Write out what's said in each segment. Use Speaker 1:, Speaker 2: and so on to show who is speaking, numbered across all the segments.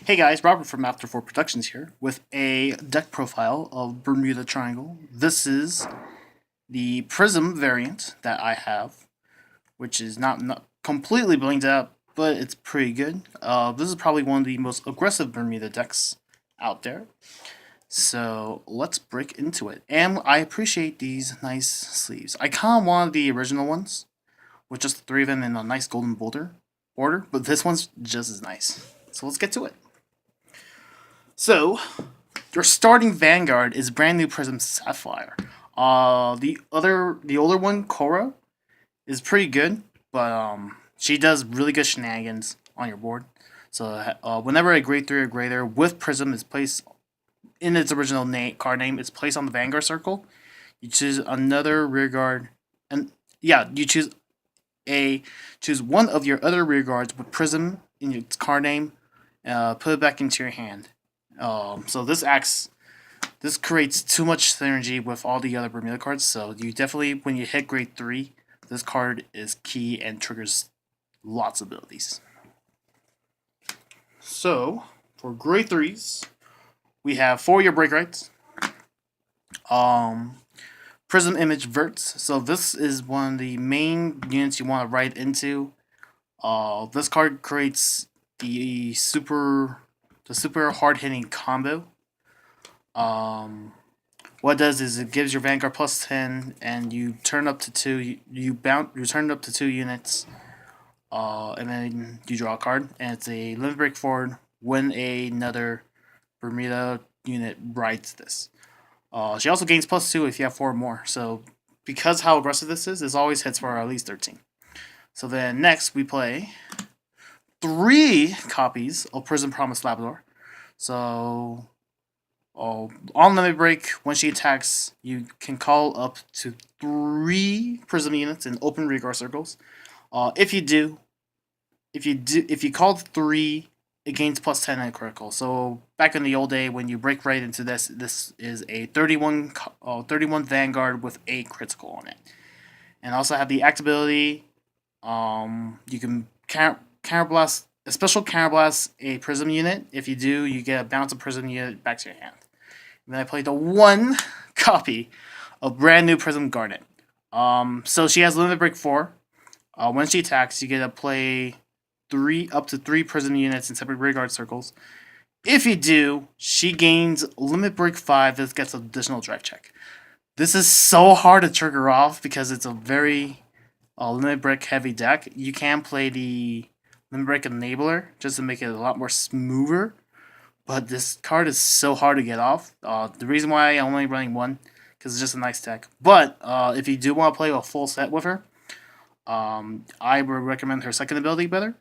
Speaker 1: Hey guys, Robert from After 4 Productions here with a deck profile of Bermuda Triangle. This is the Prism variant that I have, which is not completely blinged out, but it's pretty good. This is probably one of the most aggressive Bermuda decks out there. So let's break into it. And I appreciate these nice sleeves. I kind of wanted the original ones with just the three of them in a nice golden border, but this one's just as nice. So let's get to it. So, your starting Vanguard is brand new Prism Sapphire. The older one, Korra, is pretty good, but she does really good shenanigans on your board. So whenever a grade 3 or greater with Prism is placed in its original card name, it's placed on the Vanguard circle. You choose another rear guard, and yeah, you choose one of your other rear guards with Prism in its card name. Put it back into your hand. So this creates too much synergy with all the other Bermuda cards. So you definitely, when you hit grade 3, this card is key and triggers lots of abilities. So for grade 3s, we have 4-year break rights. Prism Image Verts. So this is one of the main units you want to write into. This card creates the super hard hitting combo. What it does is it gives your Vanguard plus 10, and you turn up to 2. You turn it up to 2 units, and then you draw a card, and it's a limit break forward when another Bermuda unit writes this. She also gains plus 2 if you have 4 or more. So because how aggressive this is, this always hits for at least 13. So then next we play 3 copies of Prism Promise Labrador. So on limit break, when she attacks, you can call up to 3 Prism units in open rear circles. If you called 3, it gains plus 10 and critical. So back in the old day, when you break right into this is a 31 Vanguard with a critical on it, and also have the act ability. You can counterblast a special counterblast a Prism unit. If you do, you get a bounce of Prism unit back to your hand. And then I played the 1 copy of brand new Prism Garnet. So she has limit break 4. When she attacks, you get to play up to 3 Prism units in separate rear guard circles. If you do, she gains limit break 5. This gets an additional drive check. This is so hard to trigger off because it's a very limit break heavy deck. You can play the limit break enabler just to make it a lot more smoother. But this card is so hard to get off. The reason why I'm only running 1, because it's just a nice deck. But if you do want to play a full set with her, I would recommend her second ability better.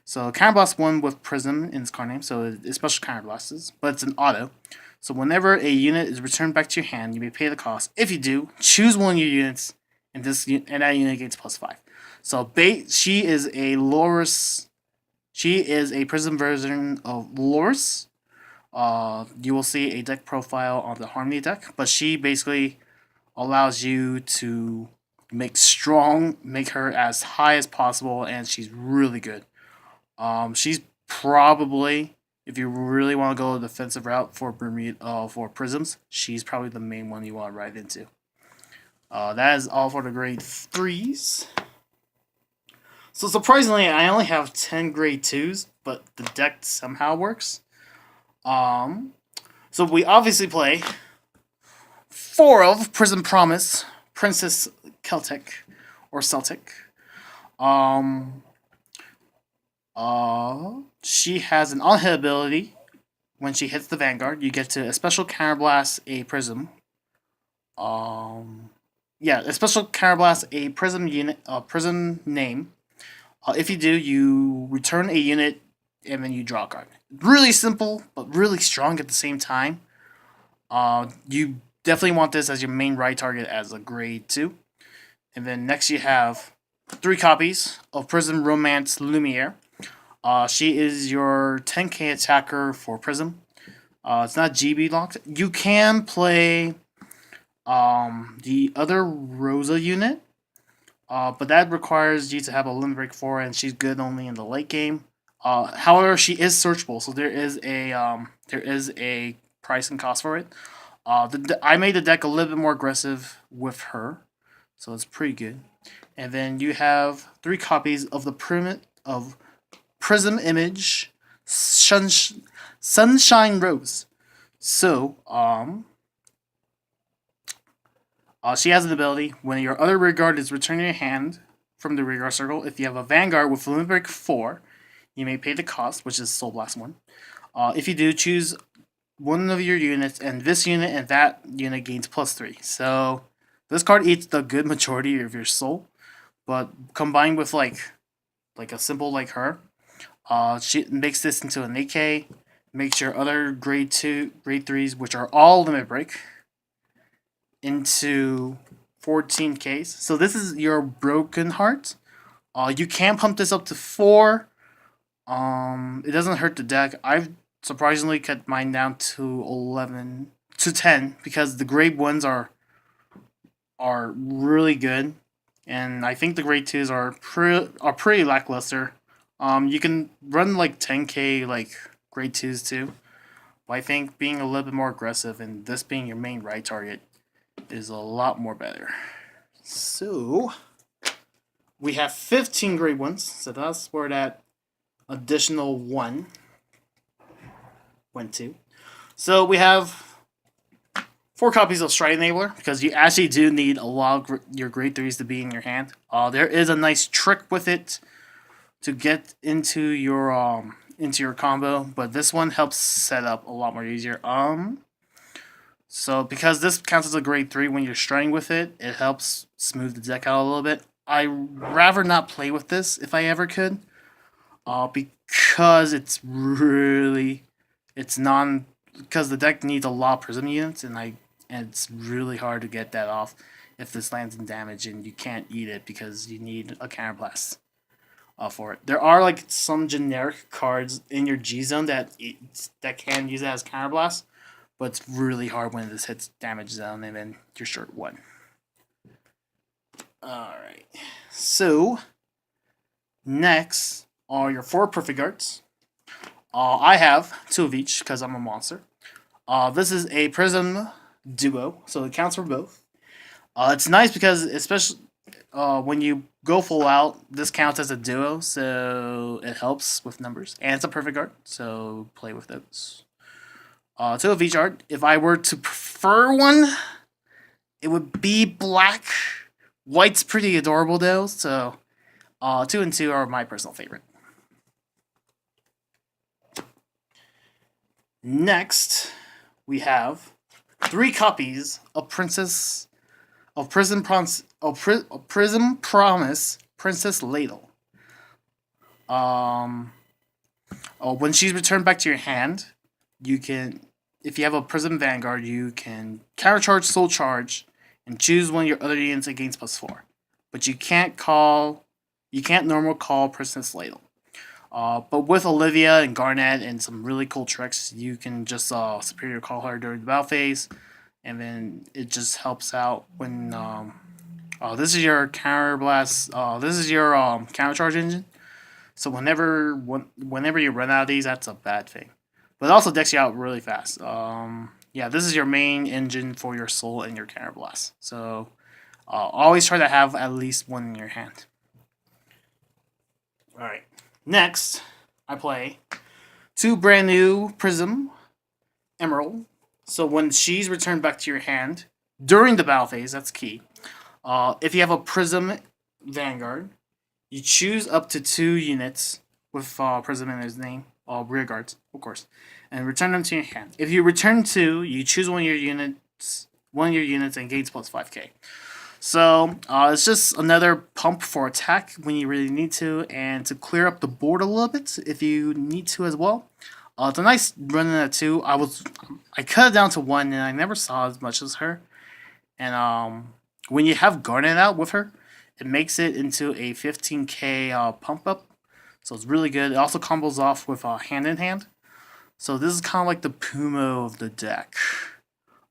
Speaker 1: So Counterblast 1 with Prism in its card name, so it's special counterblasts, but it's an auto. So whenever a unit is returned back to your hand, you may pay the cost. If you do, choose one of your units, and that unit gains plus 5. So she is a Loris. She is a Prism version of Loris. You will see a deck profile on the Harmony deck, but she basically allows you to make her as high as possible, and she's really good. She's probably, if you really want to go a defensive route for for Prisms, she's probably the main one you want to ride into. That is all for the grade 3s. So surprisingly, I only have 10 grade 2s, but the deck somehow works. So we obviously play 4 of Prism Promise, Princess Celtic, or Celtic. She has an on-hit ability. When she hits the Vanguard, you get to a special counterblast a Prism. A special counterblast a Prism unit, Prism name. If you do, you return a unit, and then you draw a card. Really simple, but really strong at the same time. You definitely want this as your main right target as a grade 2. And then next you have 3 copies of Prism Romance Lumiere. She is your 10k attacker for Prism. It's not GB locked. You can play the other Rosa unit, but that requires you to have a limit break 4, and she's good only in the late game. However, she is searchable, so there is a price and cost for it. I made the deck a little bit more aggressive with her, so it's pretty good. And then you have 3 copies of the Prism Image Sunshine Rose. So, she has an ability when your other rear guard is returned to your hand from the rear guard circle. If you have a Vanguard with Limit Break 4, you may pay the cost, which is Soul Blast 1. If you do, choose one of your units, and this unit and that unit gains +3. So, this card eats the good majority of your soul, but combined with like a symbol like her, she makes this into an 8K. Makes your other grade 3s, which are all limit break, into 14Ks. So this is your Broken Heart. You can pump this up to 4. It doesn't hurt the deck. I've surprisingly cut mine down to 11 to 10 because the grade 1s are really good, and I think the grade 2s are pretty lackluster. You can run like 10K like grade 2s too, but I think being a little bit more aggressive and this being your main right target is a lot more better. So we have 15 grade 1s, so that's where that additional 1 went to. So we have 4 copies of Stride Enabler because you actually do need a lot of your grade 3s to be in your hand. There is a nice trick with it to get into your combo, but this one helps set up a lot more easier. So because this counts as a grade 3 when you're striding with it, it helps smooth the deck out a little bit. I rather not play with this if I ever could, because because the deck needs a lot of Prism units, and it's really hard to get that off if this lands in damage and you can't eat it because you need a counterblast for it. There are like some generic cards in your G zone that can use it as counterblast, but it's really hard when this hits damage zone and then you're short 1. Alright, so next are your 4 perfect guards. I have 2 of each because I'm a monster. This is a Prism duo, so it counts for both. It's nice because especially when you go full out, this counts as a duo, so it helps with numbers. And it's a perfect guard, so play with those. 2 of each art. If I were to prefer one, it would be black. White's pretty adorable though, so 2 and 2 are my personal favorite. Next, we have 3 copies of Prism Promise Princess Ladle. When she's returned back to your hand, you can, if you have a Prism Vanguard, you can countercharge, soul charge, and choose one of your other units and gains +4. But you can't normal call Princess Ladle. But with Olivia and Garnet and some really cool tricks, you can just superior call her during the battle phase, and then it just helps out when this is your counterblast. This is your countercharge engine. So whenever you run out of these, that's a bad thing. But it also decks you out really fast. This is your main engine for your soul and your counterblast. So always try to have at least one in your hand. All right. Next, I play 2 brand new Prism Emerald. So when she's returned back to your hand during the battle phase, that's key. If you have a Prism Vanguard, you choose up to 2 units with Prism in his name, rear guards, of course, and return them to your hand. If you return 2, you choose one of your units, and gains +5K. So it's just another pump for attack when you really need to, and to clear up the board a little bit if you need to as well. It's a nice running at 2. I cut it down to 1, and I never saw as much as her. And when you have Garnet out with her, it makes it into a 15K pump up. So it's really good. It also combos off with hand in hand. So this is kind of like the Pumo of the deck,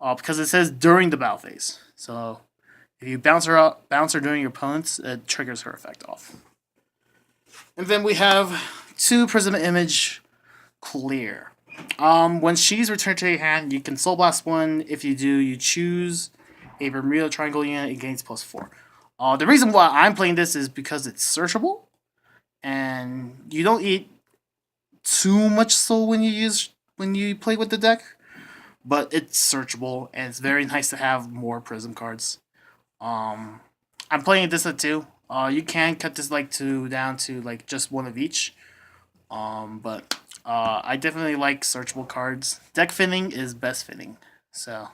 Speaker 1: because it says during the battle phase. So if you bounce her during your opponents, it triggers her effect off. And then we have 2 Prism Image Clear. When she's returned to your hand, you can Soul Blast 1. If you do, you choose a Bermuda Triangle unit and gains +4. The reason why I'm playing this is because it's searchable, and you don't eat too much soul when you play with the deck, but it's searchable and it's very nice to have more Prism cards. I'm playing this at 2. You can cut this down to like just one of each. But I definitely like searchable cards. Deck fitting is best fitting. So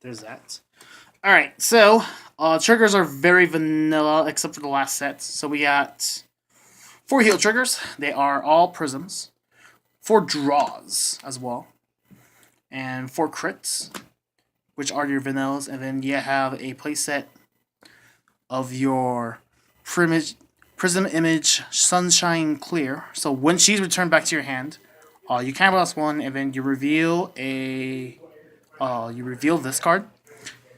Speaker 1: there's that. All right, so triggers are very vanilla except for the last set. So we got 4 heal triggers. They are all prisms. 4 draws as well, and 4 crits, which are your vanillas, and then you have a playset of your Prism Image Sunshine Clear. So when she's returned back to your hand, you can blast 1, and then you reveal this card.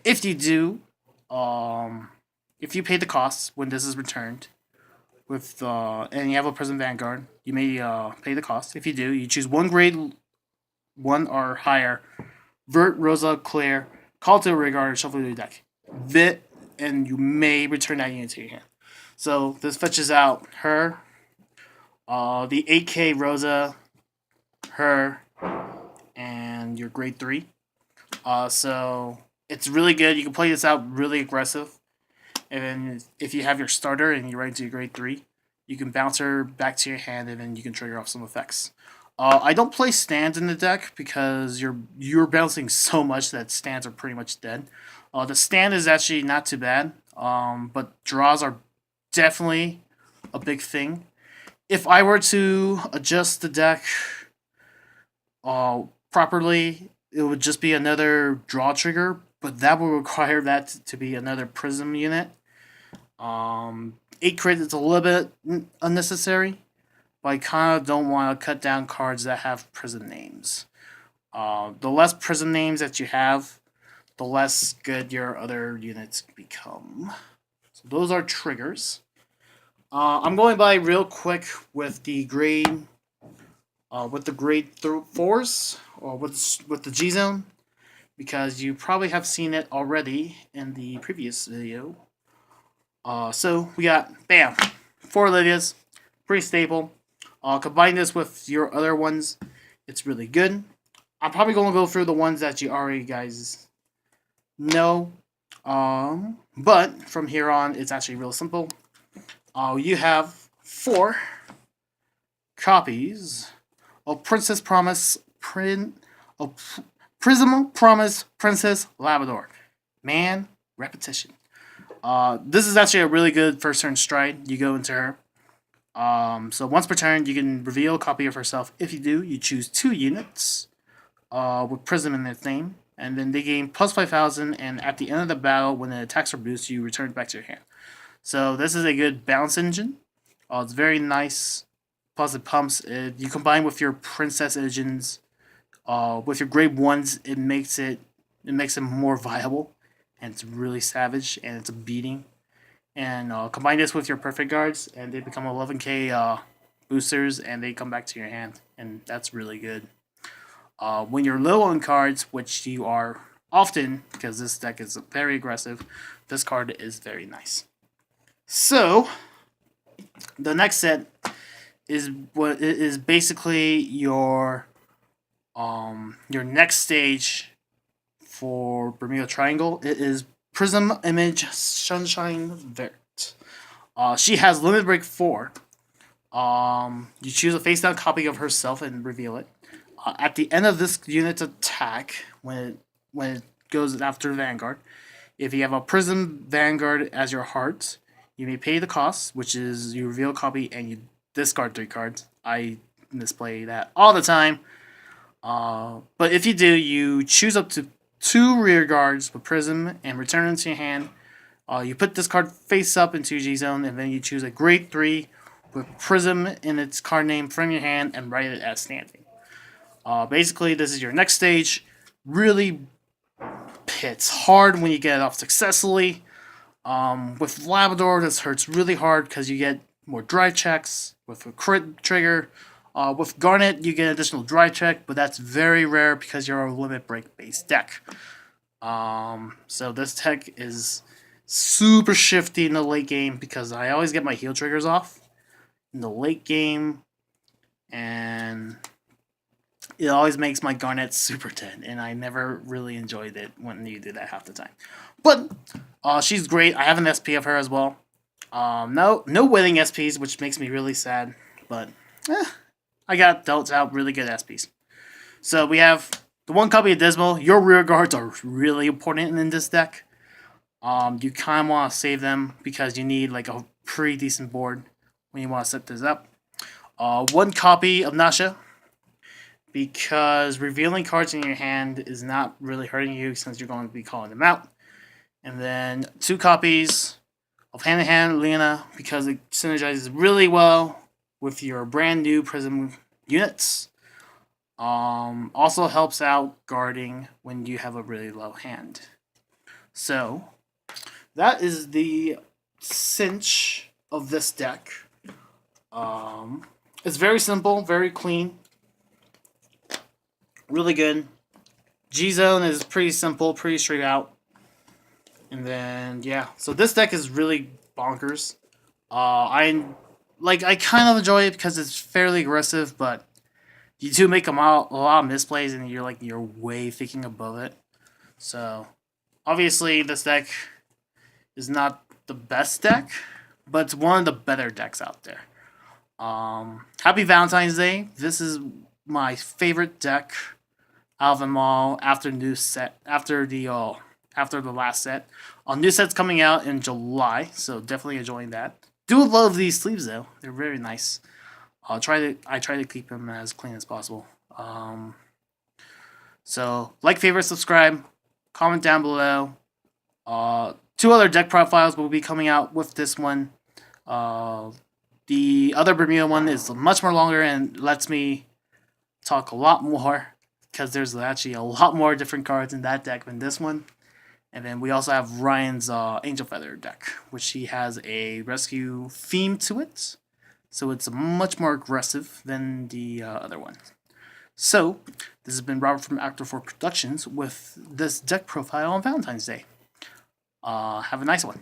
Speaker 1: If you do, if you pay the cost when this is returned, and you have a Prism Vanguard, you may pay the cost. If you do, you choose 1 grade 1 or higher, Vert, Rosa, Claire, call to a regard, shuffle your deck. And you may return that unit to your hand. So this fetches out her, the 8K Rosa, her, and your grade 3. So it's really good. You can play this out really aggressive. And then if you have your starter and you're ready to your grade 3, you can bounce her back to your hand, and then you can trigger off some effects. I don't play stands in the deck because you're bouncing so much that stands are pretty much dead. The stand is actually not too bad, but draws are definitely a big thing. If I were to adjust the deck properly, it would just be another draw trigger, but that would require that to be another Prism unit. 8 crit is a little bit unnecessary, but I kind of don't want to cut down cards that have Prism names. The less Prism names that you have, the less good your other units become. So those are triggers. I'm going by real quick with the grade 4s, or with the G zone, because you probably have seen it already in the previous video. So we got 4 Lydias, pretty stable. Combine this with your other ones, it's really good. I'm probably going to go through the ones that you already guys know. But from here on, it's actually real simple. You have 4 copies of Princess Promise, Prism Promise Princess Labrador. Man, repetition. This is actually a really good first turn stride. You go into her. So once per turn, you can reveal a copy of herself. If you do, you choose 2 units with Prism in its name, and then they gain plus 5,000, and at the end of the battle, when the attacks are boosted, you return it back to your hand. So this is a good balance engine. It's very nice. Plus it pumps. You combine with your Princess Engines, with your grade 1s, it makes it more viable, and it's really savage, and it's a beating. And combine this with your Perfect Guards, and they become 11k boosters, and they come back to your hand, and that's really good. When you're low on cards, which you are often, because this deck is very aggressive, this card is very nice. So the next set is what is basically your next stage for Bermuda Triangle. It is Prism Image Sunshine Vert. She has Limit Break 4. You choose a face down copy of herself and reveal it. At the end of this unit's attack, when it goes after Vanguard, if you have a Prism Vanguard as your heart, you may pay the cost, which is you reveal a copy and you discard 3 cards. I misplay that all the time. But if you do, you choose up to 2 rear guards with Prism and return them to your hand. You put this card face up into your G zone, and then you choose a grade 3 with Prism in its card name from your hand and write it as standing. Basically, this is your next stage. Really hits hard when you get it off successfully. With Labrador, this hurts really hard because you get more dry checks with a crit trigger. With Garnet, you get additional dry check, but that's very rare because you're a limit break based deck. So this deck is super shifty in the late game because I always get my heal triggers off in the late game, and it always makes my Garnet super dead, and I never really enjoyed it when you do that half the time. But she's great. I have an SP of her as well. No winning SPs, which makes me really sad, but I got dealt out really good SPs. So we have the one copy of Dismal. Your rear guards are really important in this deck. You kind of want to save them because you need like a pretty decent board when you want to set this up. One copy of Nasha, because revealing cards in your hand is not really hurting you since you're going to be calling them out. And then 2 copies of Hand in Hand Lena, because it synergizes really well with your brand new Prism units. Also helps out guarding when you have a really low hand. So that is the cinch of this deck. It's very simple, very clean, really good. G-Zone is pretty simple, pretty straight out. And then yeah, so this deck is really bonkers. I kind of enjoy it because it's fairly aggressive, but you do make a lot of misplays, and you're way thinking above it. So obviously this deck is not the best deck, but it's one of the better decks out there. Happy Valentine's Day. This is my favorite deck out of them all after the last set. New set's coming out in July, so definitely enjoying that. Do love these sleeves though; they're very nice. I try to keep them as clean as possible. So like, favorite, subscribe, comment down below. 2 other deck profiles will be coming out with this one. The other Bermuda one is much more longer and lets me talk a lot more because there's actually a lot more different cards in that deck than this one. And then we also have Ryan's Angel Feather deck, which he has a rescue theme to it. So it's much more aggressive than the other one. So this has been Robert from Actor 4 Productions with this deck profile on Valentine's Day. Have a nice one.